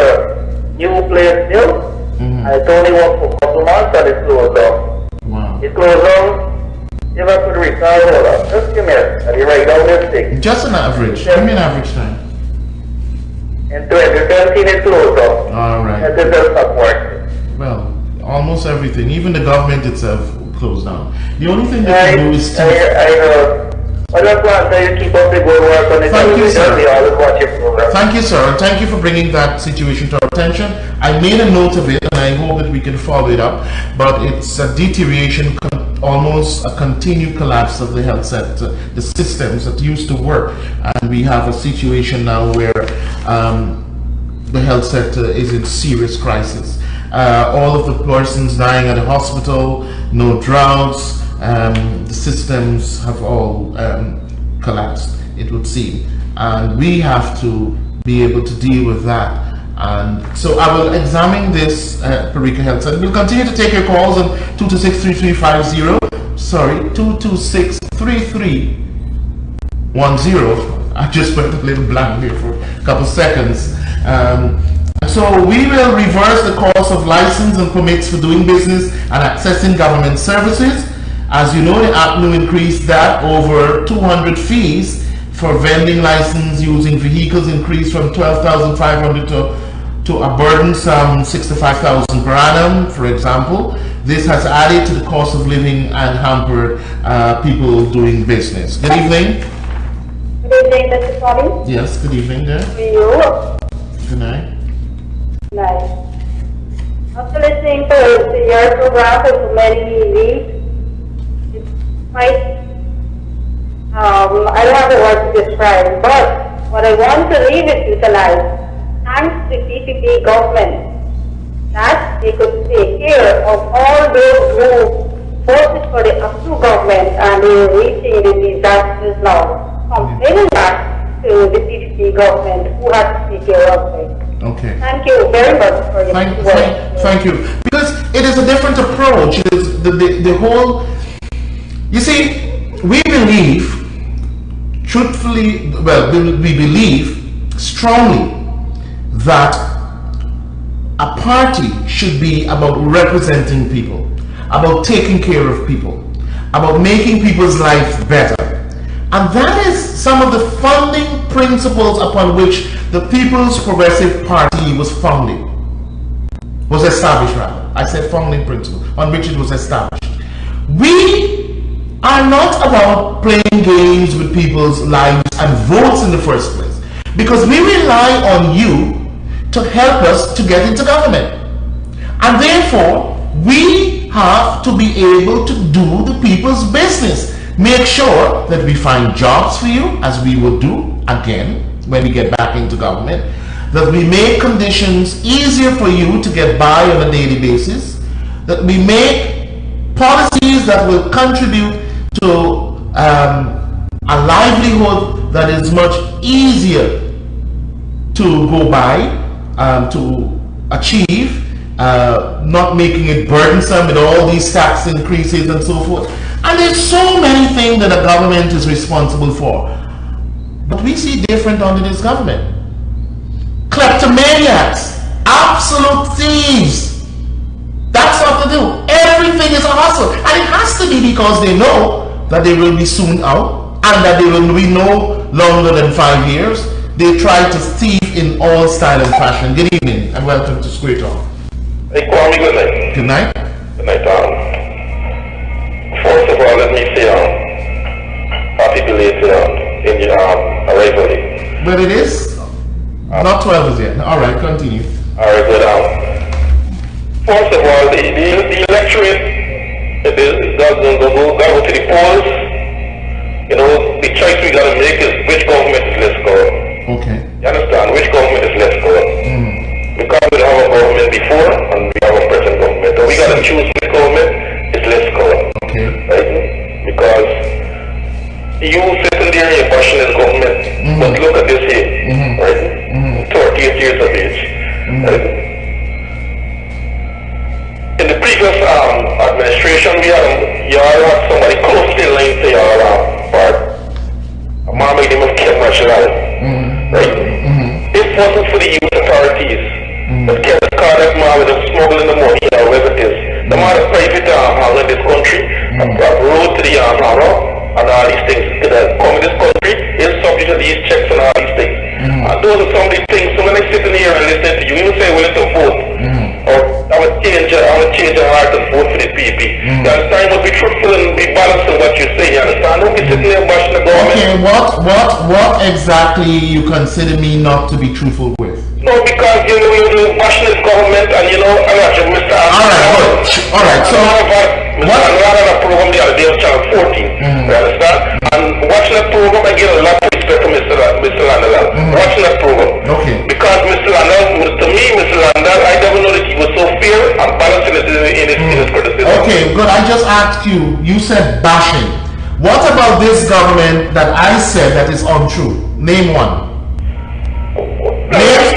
new place built. I only work for a couple months and it's closed down. Wow. It closed down. You have to retire, hold on. Just give me a minute. Write down this thing. Just an average. Give me an average time. In 2017 it closed down. All right. And this does not work. Well, almost everything, even the government itself, closed down. The only thing they can do is to... I know. I just want to you keep up the good work on the Thank you, sir. We always watch your program. Thank you, sir, and thank you for bringing that situation to our attention. I made a note of it, and I hope that we can follow it up. But it's a deterioration, almost a continued collapse of the health sector, the systems that used to work, and we have a situation now where the health sector is in serious crisis. All of the persons dying at the hospital, no droughts. The systems have all collapsed, it would seem, and we have to be able to deal with that. And so I will examine this Perica Health Center. We'll continue to take your calls on 226-3350. Sorry, 226-3310. I just went a little blank here for a couple seconds. So we will reverse the cost of license and permits for doing business and accessing government services. As you know, the APNU increased that over 200 fees for vending license using vehicles increased from 12,500 to a burdensome 65,000 per annum, for example. This has added to the cost of living and hampered people doing business. Good evening. Good evening, Mr. Kwame. Yes, good evening there. How are you? Good night. Nice. After listening to your program for so many weeks, it's quite, I don't have the word to describe, but what I want to leave it utilize, thanks to the PPP government, that they could take care of all those who voted for the APSU government and they are reaching the disasters now, complaining back to the PPP government who has to take care of it. Okay. Thank you very much for your work. Thank you. Because it is a different approach. It is the whole. You see, we believe, truthfully, well, we believe strongly that a party should be about representing people, about taking care of people, about making people's lives better. And that is some of the founding principles upon which the People's Progressive Party was established rather. I said founding principle, on which it was established. We are not about playing games with people's lives and votes in the first place, because we rely on you to help us to get into government. And therefore, we have to be able to do the people's business. Make sure that we find jobs for you, as we will do again when we get back into government, that we make conditions easier for you to get by on a daily basis, that we make policies that will contribute to a livelihood that is much easier to go by, to achieve, not making it burdensome with all these tax increases and so forth. And there's so many things that a government is responsible for. But we see different under this government. Kleptomaniacs, absolute thieves. That's what they do. Everything is a hustle. And it has to be because they know that they will be soon out and that they will be no longer than 5 years. They try to thief in all style and fashion. Good evening and welcome to Square Talk. Hey, Kwame, good night. Good night. Good night, first of all, let me say, happy belated in your arrival day. But it is not 12 as yet. All right, continue. All right, good. First of all, the electorate doesn't go to the polls. You know, the choice we got to make is which government is less corrupt. Okay. You understand? Which government is less corrupt? Because we have a government before and we have a present government. So we got to choose which government is less corrupt. Okay. Right? Because you sitting there, you're bashing this government, but look at this here, right? 38 years of age. Right? In the previous administration, you all had somebody closely linked to your part. A man by the name of Kwame Mc Coy. Right? If it wasn't for the youth authorities that kept the car that man with smuggling the money or whatever it is, the man of private in this country, road to the and all these things that come in this country is subject to these checks and all these things. And those are some of these things. So when I sit in here and listen to you, you say willing to vote, or I would change your heart and vote for the PP. You understand? But be truthful and be balanced in what you say. You understand? Don't be sitting there bashing the government. Okay, what exactly you consider me not to be truthful with? No, because you're bashing this government and I'm not sure Mr. All right, so Mr. Anwar on a program the other day on Channel 14. You understand? And watching that program, I get a lot of respect from Mr. Landal. Watching that program. Okay. Because Mr. Landal, to me, Mr. Landal, I never know that he was so fair and balanced in his criticism. Okay, good. I just asked you, you said bashing. What about this government that I said that is untrue? Name one. There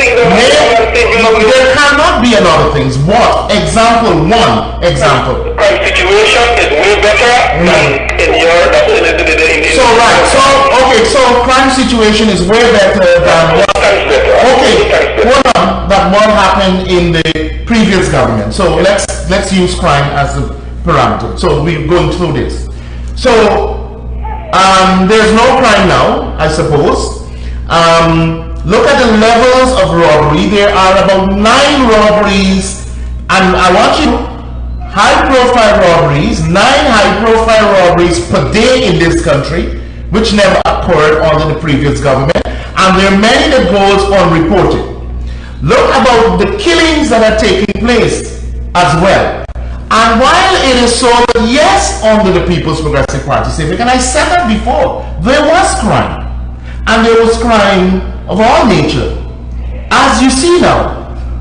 cannot be another things. What? Example one. Example. The crime situation is way better than in your... So crime situation is way better than what... Okay, what happened in the previous government. So let's use crime as a parameter. So we're going through this. So there's no crime now, I suppose. Look at the levels of robbery. There are about 9 robberies, and I want you high-profile robberies, 9 high-profile robberies per day in this country, which never occurred under the previous government, and there are many that goes unreported. Look about the killings that are taking place as well. And while it is so that yes, under the People's Progressive Party Civic, and I said that before, there was crime. And there was crime of all nature, as you see now.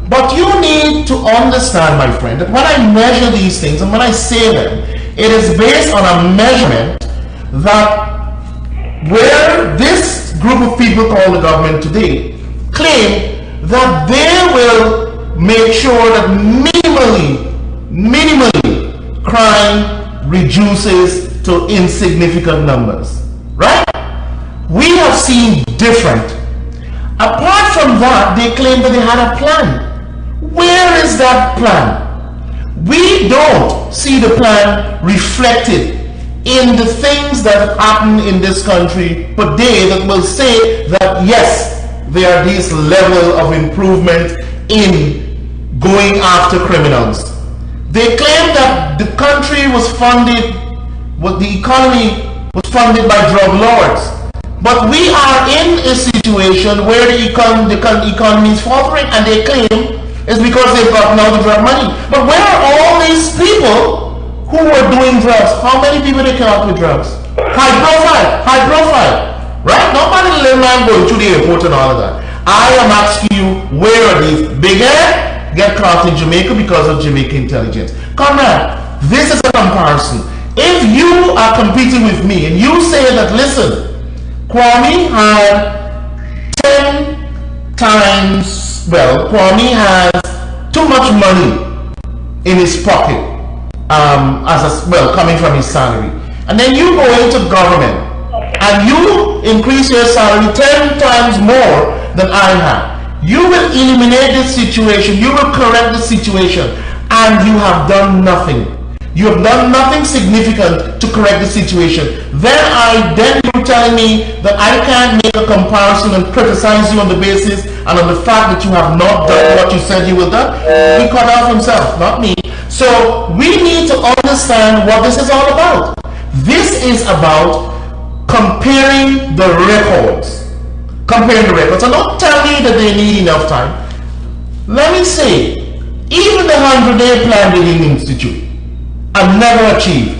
But you need to understand, my friend, that when I measure these things and when I say them, it is based on a measurement that where this group of people called the government today claim that they will make sure that minimally crime reduces to insignificant numbers, right? We have seen different. Apart from that, they claim that they had a plan. Where is that plan? We don't see the plan reflected in the things that happen in this country today that will say that yes, there are this level of improvement in going after criminals. They claim that the country was funded, the economy was funded by drug lords. But we are in a situation where the economy is faltering, and they claim it's because they've gotten all the drug money. But where are all these people who were doing drugs? How many people they came out with drugs? High profile, right? Nobody let man going to the airport and all of that. I am asking you, where are these? Big Ed get caught in Jamaica because of Jamaican intelligence. Comrade, this is a comparison. If you are competing with me and you say that, listen, Kwame had 10 times, well, Kwame has too much money in his pocket, coming from his salary. And then you go into government and you increase your salary 10 times more than I have. You will eliminate this situation, you will correct the situation, and you have done nothing. You have done nothing significant to correct the situation. Then you're telling me that I can't make a comparison and criticize you on the basis and on the fact that you have not done what you said you will do. He cut off himself, not me. So we need to understand what this is all about. This is about comparing the records. And don't tell me that they need enough time. Let me say, even the 100-day plan they didn't institute and never achieve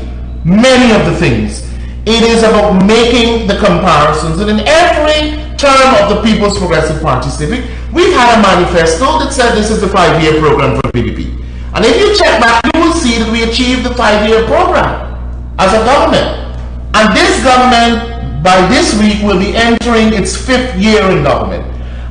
many of the things. It is about making the comparisons. And in every term of the People's Progressive Party Civic, we've had a manifesto that said this is the 5-year program for PPP. And if you check back, you will see that we achieved the 5-year program as a government. And this government, by this week, will be entering its 5th year in government.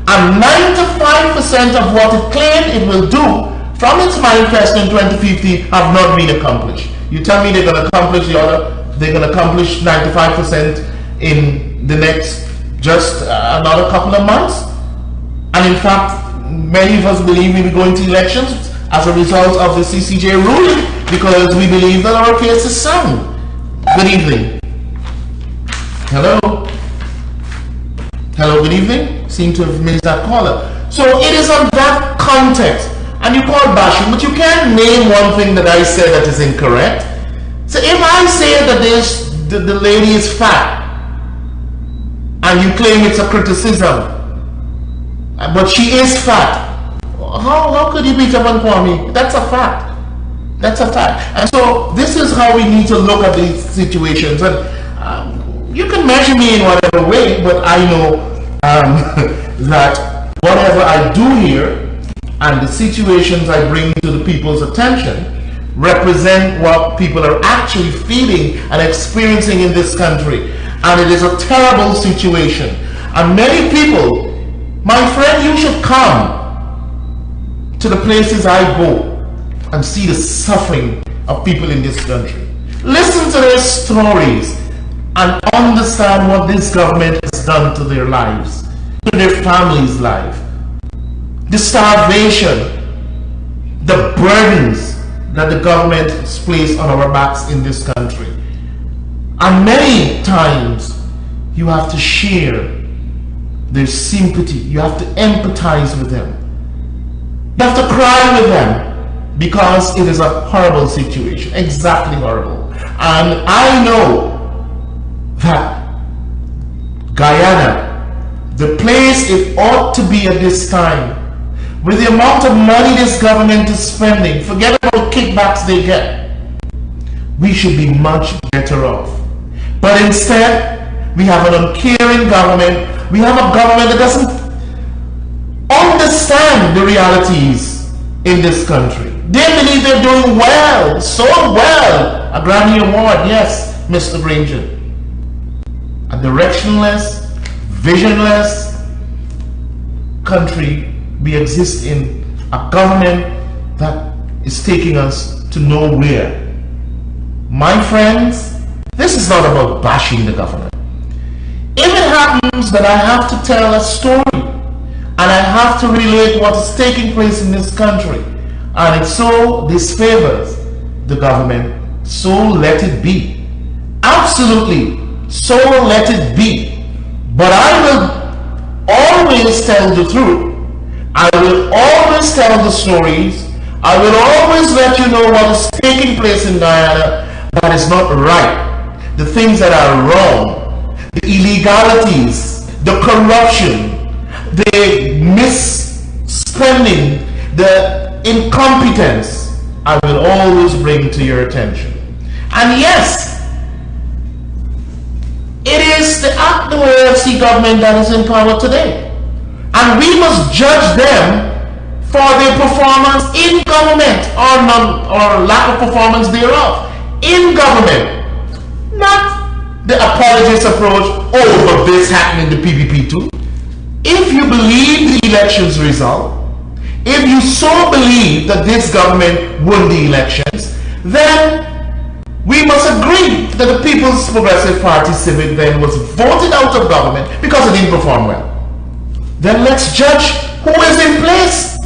And 95% of what it claimed it will do from its manifesto in 2050 have not been accomplished. You tell me they're going to accomplish they're going to accomplish 95% in the next just another couple of months? And in fact, many of us believe we'll be going to elections as a result of the CCJ ruling because we believe that our case is sound. Good evening. Hello? Hello, good evening. Seem to have missed that caller. So it is on that context. And you call bashing, but you can't name one thing that I said that is incorrect. So if I say that the lady is fat, and you claim it's a criticism, but she is fat, how could you beat up on Kwame? That's a fact. That's a fact. And so this is how we need to look at these situations. And you can measure me in whatever way, but I know that whatever I do here and the situations I bring to the people's attention represent what people are actually feeling and experiencing in this country. And it is a terrible situation. And many people, my friend, you should come to the places I go and see the suffering of people in this country. Listen to their stories and understand what this government has done to their lives, to their families' life. The starvation, the burdens that the government has placed on our backs in this country. And many times you have to share their sympathy. You have to empathize with them. You have to cry with them because it is a horrible situation, exactly horrible. And I know that Guyana, the place it ought to be at this time, with the amount of money this government is spending, forget about kickbacks they get, we should be much better off. But instead, we have an uncaring government. We have a government that doesn't understand the realities in this country. They believe they're doing well, so well. A Grammy Award, yes, Mr. Granger. A directionless, visionless country we exist in, a government that is taking us to nowhere. My friends, this is not about bashing the government. If it happens that I have to tell a story and I have to relate what is taking place in this country, and it so disfavors the government, so let it be. Absolutely, so let it be. But I will always tell the truth. I will always tell the stories. I will always let you know what is taking place in Guyana that is not right. The things that are wrong. The illegalities. The corruption. The misspending. The incompetence. I will always bring to your attention. And yes, it is the acting AFC government that is in power today. And we must judge them for their performance in government or lack of performance thereof. In government. Not the apologist approach, oh, but this happened in the PPP too. If you believe the elections result, if you so believe that this government won the elections, then we must agree that the People's Progressive Party Civic then was voted out of government because it didn't perform well. Then let's judge who is in place.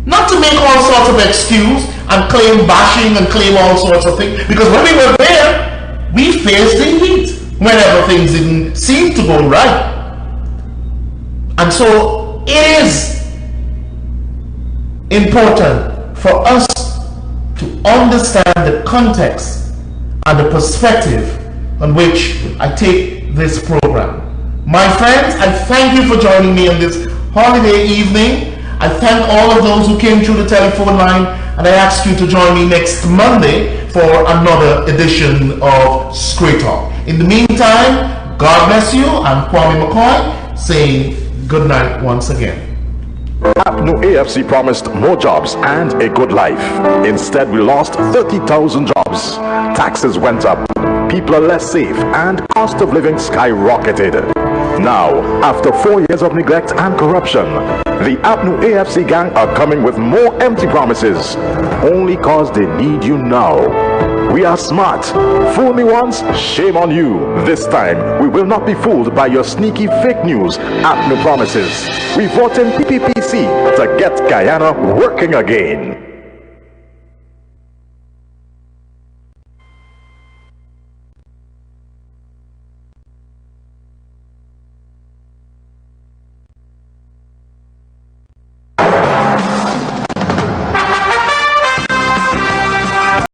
Not to make all sorts of excuse and claim bashing and claim all sorts of things. Because when we were there, we faced the heat whenever things didn't seem to go right. And so it is important for us to understand the context and the perspective on which I take this program. My friends, I thank you for joining me on this holiday evening. I thank all of those who came through the telephone line, and I ask you to join me next Monday for another edition of Square Talk. In the meantime, God bless you. I'm Kwame Mc Coy saying good night once again. APNU AFC promised more jobs and a good life. Instead, we lost 30,000 jobs. Taxes went up. People are less safe and cost of living skyrocketed. Now, after 4 years of neglect and corruption, the APNU AFC gang are coming with more empty promises, only cause they need you now. We are smart. Fool me once, shame on you. This time, we will not be fooled by your sneaky fake news APNU promises. We vote in PPPC to get Guyana working again.